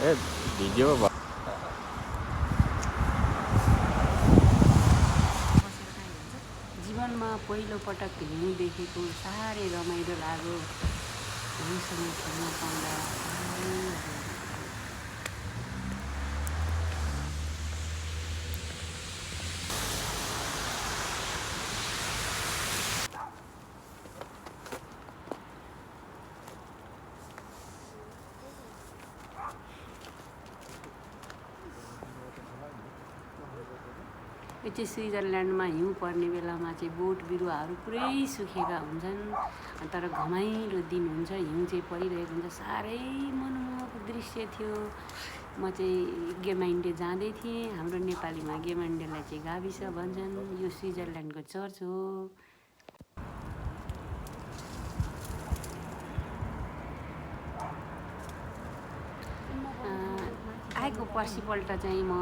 ए video भ- बसेर खायो भन्छ जीवनमा पहिलोपटक हिउँ देखेको साह्रै रमाइलो लाग्यो हिउँसँग खेल्न पाउँदा साह्रै यो चाहिँ स्विजरल्यान्डमा हिउँ पर्ने बेलामा चाहिँ बोट बिरुवाहरू पुरै सुकेका हुन्छन् तर घमाइलो दिन हुन्छ हिउँ चाहिँ परिरहेको हुन्छ साह्रै मनमोहक दृश्य थियो म चाहिँ गेमाइन्डे जाँदै थिएँ हाम्रो नेपालीमा गेमाइन्डेलाई चाहिँ गाविस भन्छन् यो स्विजरल्यान्डको चर्च हो आएको पर्सिपल्ट चाहिँ म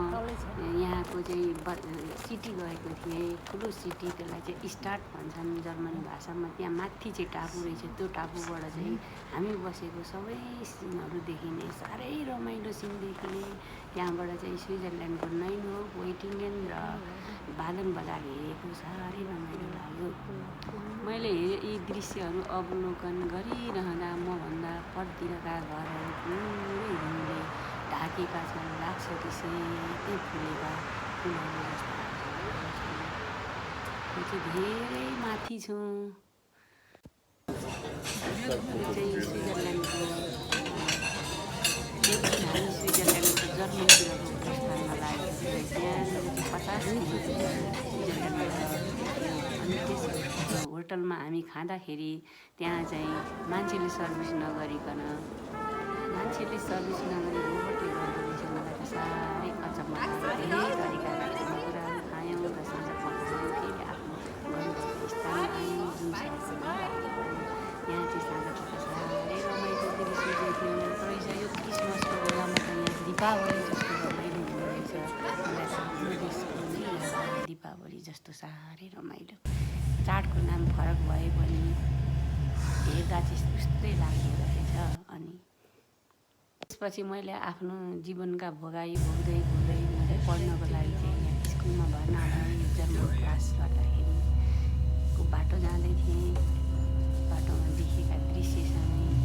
यहाँको चाहिँ सिटी गएको थिएँ ठुलो सिटी त्यसलाई चाहिँ स्टार्ट भन्छन् जर्मन भाषामा त्यहाँ माथि चाहिँ टापु रहेछ त्यो टापुबाट चाहिँ हामी बसेको सबै सिनहरू देखिने साह्रै रमाइलो सिन देखिने त्यहाँबाट चाहिँ स्विजरल्यान्डको नैनो वेटिङ्गेन र बादन बजार हेरेको साह्रै रमाइलो लाग्यो मैले यी दृश्यहरू अवलोकन गरिरहँदा मभन्दा परतिरका घरहरू पुरै हिउँले ढाकेका छन् लाग्छ कि सेतै फुलेका फुलहरू जस्ता यो चाहिँ धेरै माथि छौँ यो चाहिँ स्विजरल्यान्डको एकदिन हामी स्विजरल्यान्डको जर्मनतिरको प्रस्थानमा लागेको थियो त्यहाँनिर चाहिँ 50 स्विजरल्यान्डमा अनि त्यस होटलमा हामी खाँदाखेरि त्यहाँ चाहिँ मान्छेले सर्भिस नगरिकन मान्छेले सर्भिस नगरी रोबोटले गर्दो रहेछ मलाई त साह्रै अचम्म लाग्यो धेरै तरिकाका खानेकुराहरू खायौँ र साँझ पकायौँ फेरि आफ्नो गन्तव्य स्थानमा आयौँ जुन यहाँ चाहिँ साँझ पका साह्रै रमाइलो दृश्य देख्यौँ रहेछ यो क्रिसमसको बेलामा त यहाँ दीपावली जस्तो रमाइलो हुँदो रहेछ मलाई आफ्नो देशको नै यहाँ दीपावली जस्तो साह्रै रमाइलो चाडको नाम फरक भए पनि हेर्दा चाहिँ उस्तै लाग्दो रहेछ अनि त्यसपछि मैले आफ्नो जीवनका भोगाई भोग्दै भोग्दै मैले पढ्नको लागि चाहिँ यहाँ स्कुलमा भर्ना भएँ जर्मन क्लास गर्दाखेरिको बाटो जाँदै थिएँ बाटोमा देखेका दृश्यसँगै